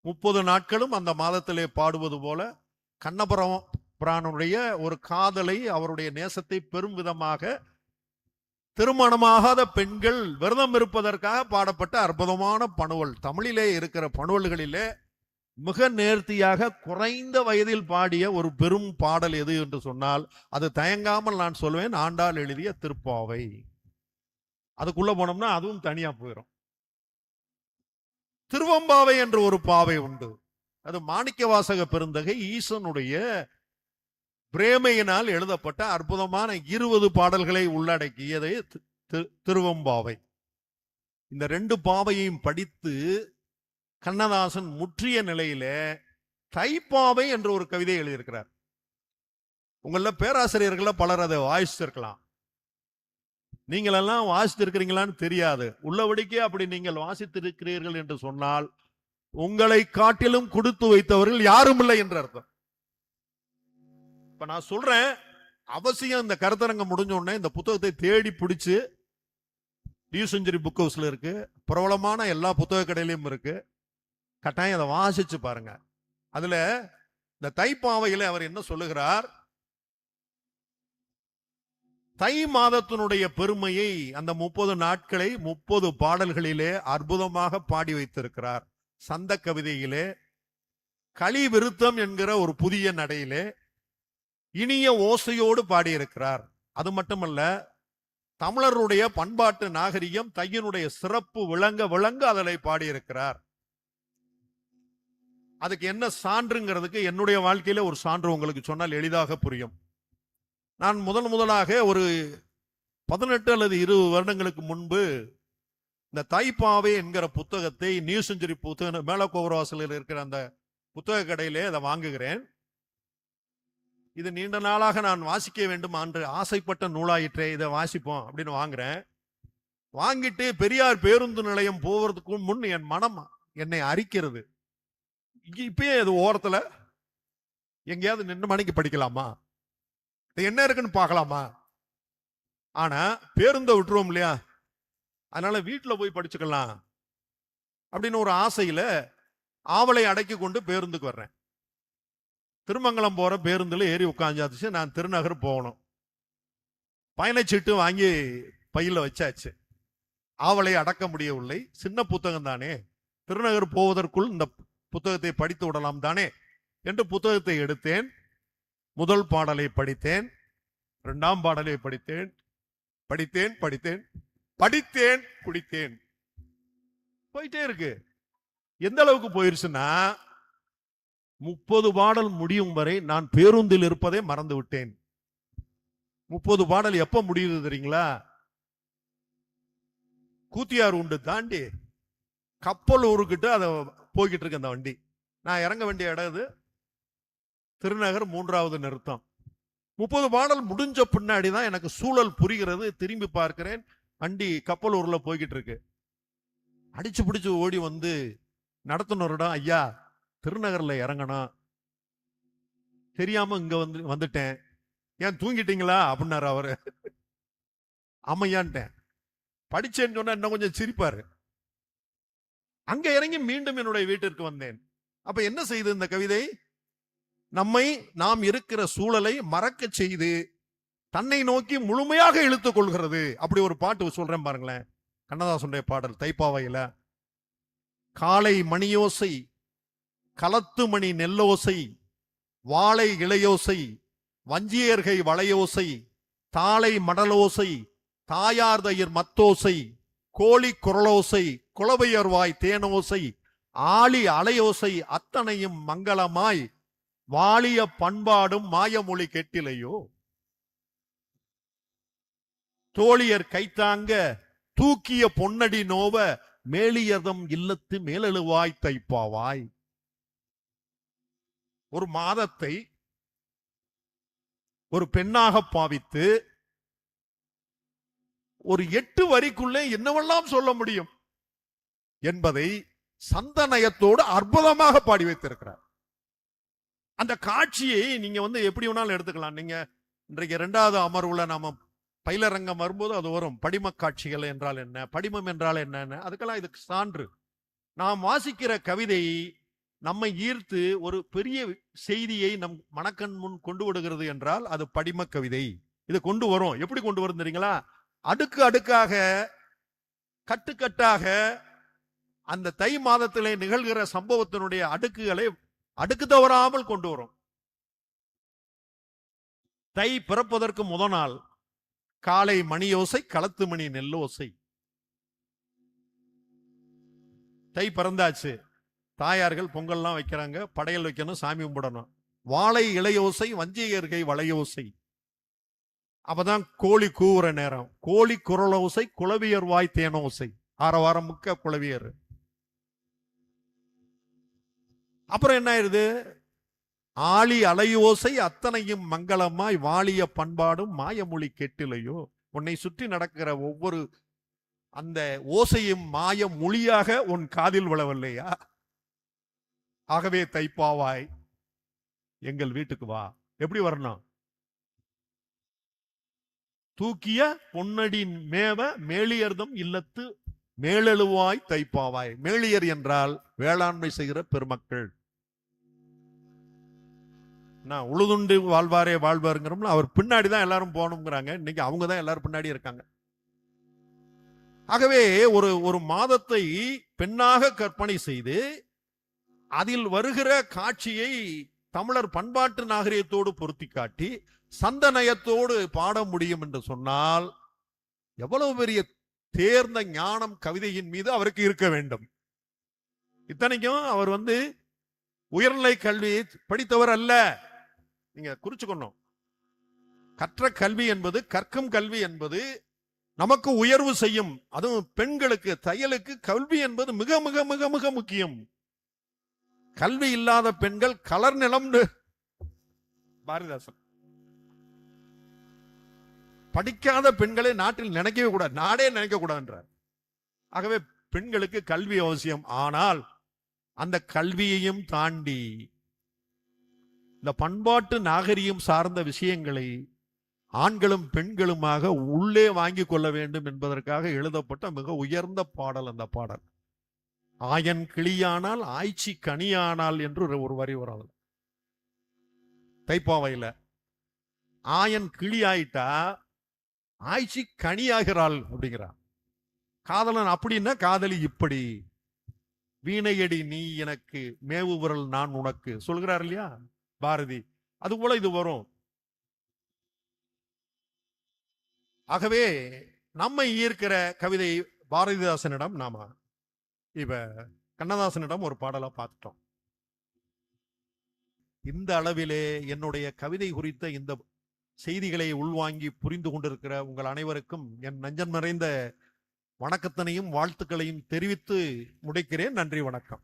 S1: 30 நாட்களும் அந்த மாதத்திலே பாடுவது போல கண்ணபுரானுடைய ஒரு காதலை, அவருடைய நேசத்தை பெரும் விதமாக திருமணமாகாத பெண்கள் விரதம் இருப்பதற்காக பாடப்பட்ட அற்புதமான பணுவல். தமிழிலே இருக்கிற பணுவல்களிலே மிக நேர்த்தியாக குறைந்த வயதில் பாடிய ஒரு பெரும் பாடல் எது என்று சொன்னால் அது தயங்காமல் நான் சொல்வேன், ஆண்டாள் எழுதிய திருப்பாவை. அதுக்குள்ள போனோம்னா அதுவும் தனியா போயிடும். திருவம்பாவை என்று ஒரு பாவை உண்டு. அது மாணிக்கவாசக பெருந்தகை ஈசனுடைய பிரேமையினால் எழுதப்பட்ட அற்புதமான 20 பாடல்களை உள்ளடக்கியது திருவம்பாவை. இந்த 2 பாவையையும் படித்து கண்ணதாசன் முற்றிய நிலையில தைப்பாவை என்ற ஒரு கவிதை எழுதியிருக்கிறார். உங்கள பேராசிரியர்கள் பலர் அதை வாசிச்சிருக்கலாம். நீங்களெல்லாம் வாசித்திருக்கிறீங்களான்னு தெரியாது. உள்ளபடிக்கே அப்படி நீங்கள் வாசித்திருக்கிறீர்கள் என்று சொன்னால் உங்களை காட்டிலும் கொடுத்து வைத்தவர்கள் யாரும் இல்லை என்று அர்த்தம். இப்ப நான் சொல்றேன், அவசியம் இந்த கருத்தரங்கம் முடிஞ்ச உடனே இந்த புத்தகத்தை தேடி பிடிச்சு, நியூ செஞ்சுரி புக் ஹவுஸ்ல இருக்கு, பிரபலமான எல்லா புத்தக கடையிலையும் இருக்கு, கட்டாயம் அதை வாசிச்சு பாருங்க. அதுல இந்த தைப்பாவையில அவர் என்ன சொல்லுகிறார்? தை மாதத்தினுடைய பெருமையை அந்த 30 நாட்களை 30 பாடல்களிலே அற்புதமாக பாடி வைத்திருக்கிறார். சந்த கவிதையிலே களி விருத்தம் என்கிற ஒரு புதிய நடையிலே இனிய ஓசையோடு பாடியிருக்கிறார். அது மட்டுமல்ல, தமிழருடைய பண்பாட்டு நாகரிகம் தையினுடைய சிறப்பு விளங்க விளங்க அதனை பாடியிருக்கிறார். அதுக்கு என்ன சான்றுங்கிறதுக்கு என்னுடைய வாழ்க்கையில ஒரு சான்று உங்களுக்கு சொன்னால் எளிதாக புரியும். நான் முதலாக ஒரு 18 அல்லது 20 வருடங்களுக்கு முன்பு இந்த தைப்பாவை என்கிற புத்தகத்தை நியூ செஞ்சுரி புத்தக மேலக்கோவரவாசலில் இருக்கிற அந்த புத்தக கடையிலே அதை வாங்குகிறேன். இது நீண்ட நாளாக நான் வாசிக்க வேண்டும் என்று ஆசைப்பட்ட நூலாயிற்றே, இதை வாசிப்போம் அப்படின்னு வாங்குறேன். வாங்கிட்டு பெரியார் பேருந்து நிலையம் போவதற்கு முன் என் மனம் என்னை அரிக்கிறது. இப்பயே அது ஓரத்துல எங்கேயாவது நின்று மணிக்கு படிக்கலாமா, என்ன இருக்குன்னு பார்க்கலாமா? ஆனா பேருந்தை விட்டுருவோம் இல்லையா, அதனால வீட்டுல போய் படிச்சுக்கலாம் அப்படின்னு ஒரு ஆசையில ஆவலை அடக்கி கொண்டு பேருந்துக்கு வர்றேன். திருமங்கலம் போற பேருந்துல ஏறி உட்காந்துச்சு. நான் திருநகர் போகணும். பயணச்சீட்டு வாங்கி பையில வச்சாச்சு. ஆவலை அடக்க முடியவில்லை. சின்ன புத்தகம் தானே, திருநகர் போவதற்குள் இந்த புத்தகத்தை படித்து விடலாம் தானே என்று புத்தகத்தை எடுத்தேன். முதல் பாடலை படித்தேன், 2ஆம் பாடலை படித்தேன், குடித்தேன். போயிட்டே இருக்கு. எந்த அளவுக்கு போயிருச்சுன்னா 30 பாடல் முடியும் வரை நான் பேருந்தில் இருப்பதை மறந்து விட்டேன். 30 பாடல் எப்ப முடியுது தெரியுங்களா? கூத்தியார் உண்டு தாண்டி கப்பலூருக்கிட்ட அதை போய்கிட்டு இருக்கு அந்த வண்டி. நான் இறங்க வேண்டிய இடம் இது திருநகர் 3வது நிறுத்தம். 30 பாடல் முடிஞ்ச பின்னாடிதான் எனக்கு சூழல் புரிகிறது. திரும்பி பார்க்கிறேன், வண்டி கப்பலூர்ல போய்கிட்டு இருக்கு. அடிச்சு பிடிச்சு ஓடி வந்து நடத்துனரிடம், ஐயா திருநகர்ல இறங்கணும், தெரியாம இங்க வந்துட்டேன், ஏன் தூங்கிட்டீங்களா அப்படின்னாரு அவரு. ஆமையான்ட்டேன். படிச்சேன்னு சொன்னா இன்னும் கொஞ்சம் சிரிப்பாரு. அங்க இறங்கி மீண்டும் என்னுடைய வீட்டிற்கு வந்தேன். அப்ப என்ன செய்து இந்த கவிதை? நாம் இருக்கிற சூழலை மறக்க செய்து தன்னை நோக்கி முழுமையாக இழுத்துக் கொள்கிறது. அப்படி ஒரு பாட்டு சொல்றேன் பாருங்களேன். கண்ணதாசனுடைய பாடல் தைப்பாவையில. காலை மணியோசை, களத்து மணி நெல்லோசை, வாழை இளையோசை, வஞ்சியர்கை வளையோசை, தாளை மடலோசை, தாயார் தயிர் மத்தோசை, கோழி குரலோசை, குளவையர்வாய் தேனோசை, ஆளி அலையோசை அத்தனையும் மங்களமாய் வாழிய பண்பாடும் மாயமொழி கெட்டிலையோ. தோழியர் கைத்தாங்க தூக்கிய பொன்னடி நோவ மேலியதம் இல்லத்து மேலெழுவாய் தைப்பாவாய். ஒரு மாதத்தை ஒரு பெண்ணாக பாவித்து ஒரு 8 வரிக்குள்ளே என்னவெல்லாம் சொல்ல முடியும் என்பதை சந்தநயத்தோடு அற்புதமாக பாடி வைத்திருக்கிறார். அந்த காட்சியை நீங்க எப்படி வேணாலும் எடுத்துக்கலாம். நீங்க இன்றைக்கு 2வது அமர்வுல நாம பயிலரங்கம் வரும்போது அது வரும். படிம காட்சிகள் என்றால் என்ன, படிமம் என்றால் என்னன்னு, அதுக்கெல்லாம் இதுக்கு சான்று. நாம் வாசிக்கிற கவிதை நம்மை ஈர்த்து ஒரு பெரிய செய்தியை நம் மனக்கண் முன் கொண்டு விடுகிறது என்றால் அது படிம கவிதை. இது கொண்டு வரும். எப்படி கொண்டு வரும் தெரியுங்களா? அடுக்கு அடுக்காக, கட்டுக்கட்டாக அந்த தை மாதத்திலே நிகழ்கிற சம்பவத்தினுடைய அடுக்குகளை அடுக்கு தவறாமல் கொண்டு வரும். தை பிறப்பதற்கு முதல் நாள் காலை மணியோசை, களத்து மணி நெல்லோசை. தை பிறந்தாச்சு, தாயார்கள் பொங்கல்லாம் வைக்கிறாங்க, படையல் வைக்கணும், சாமி கும்பிடணும். வாழை இளையோசை, வஞ்சியர்கை வளையோசை. அப்பதான் கோழி கூவுற நேரம். கோழி குரலோசை, குளவியர் வாய் தேனோசை. ஆரவாரம் முக்க குளவியர். அப்புறம் என்ன ஆயிருது? ஆளி அலையோசை அத்தனையும் மங்களமாய் வாழிய பண்பாடும் மாயமொழி கெட்டிலையோ. உன்னை சுற்றி நடக்கிற ஒவ்வொரு அந்த ஓசையும் மாய மொழியாக உன் காதில் விழவில்லையா? ஆகவே தைப்பாவாய், எங்கள் வீட்டுக்கு வா. எப்படி வரணும்? தூக்கிய பொன்னடி மேவ மேலியர்தம் இல்லத்து மேலெழுவாய் தைப்பாவாய். மேலியர் என்றால் வேளாண்மை செய்கிற பெருமக்கள். உழுதுண்டு வாழ்வாரே வாழ்வாருங்கிறோம்ல, அவர் பின்னாடிதான் எல்லாரும் போகணுங்கிறாங்க. இன்னைக்கு அவங்க தான் எல்லாரும் பின்னாடி இருக்காங்க. ஆகவே ஒரு மாதத்தை பெண்ணாக கற்பனை செய்து அதில் வருகிற காட்சியை தமிழர் பண்பாட்டு நாகரிகத்தோடு பொருத்தி காட்டி சந்தநயத்தோடு பாட முடியும் என்று சொன்னால் எவ்வளவு பெரிய தேர்ந்த ஞானம் கவிதையின் மீது அவருக்கு இருக்க வேண்டும். இத்தனைக்கும் அவர் உயர்நிலை கல்வி படித்தவர் அல்ல. நீங்க குறிச்சுக்கணும். கற்ற கல்வி என்பது, கற்கும் கல்வி என்பது நமக்கு உயர்வு செய்யும். அதுவும் பெண்களுக்கு, தையலுக்கு கல்வி என்பது மிக மிக மிக மிக முக்கியம். கல்வி இல்லாத பெண்கள் கலர் நிலம். பாரதிதாசன் படிக்காத பெண்களை நாட்டில் நினைக்கவே கூடாது, நாடே நினைக்க கூடாதுன்றார். ஆகவே பெண்களுக்கு கல்வி அவசியம். ஆனால் அந்த கல்வியையும் தாண்டி இந்த பண்பாட்டு நாகரிகம் சார்ந்த விஷயங்களை ஆண்களும் பெண்களுமாக உள்ளே வாங்கி கொள்ள வேண்டும் என்பதற்காக எழுதப்பட்ட மிக உயர்ந்த பாடல் அந்த பாடல். ஆயன் கிளியானால் ஆய்ச்சி கனியானால் என்று ஒரு வரி வரும் தைப்பாவையில. ஆயன் கிளி ஆயிட்டா ஆய்ச்சி கனியாகிறாள் அப்படிங்கிறான். காதலன் அப்படின்னா காதலி இப்படி. வீணையடி நீ எனக்கு, மேவு விரல் நான் உனக்கு சொல்கிறார் இல்லையா பாரதி. அது போல இது வரும். ஆகவே நம்மை ஈர்க்கிற கவிதை பாரதிதாசனிடம் நாம கண்ணதாசனிடம் ஒரு பாடலா பார்த்துட்டோம். இந்த அளவிலே என்னுடைய கவிதை குறித்த இந்த செய்திகளை உள்வாங்கி புரிந்து கொண்டிருக்கிற உங்கள் அனைவருக்கும் என் நெஞ்சம் நிறைந்த வணக்கத்தினையும் வாழ்த்துக்களையும் தெரிவித்து முடிக்கிறேன். நன்றி, வணக்கம்.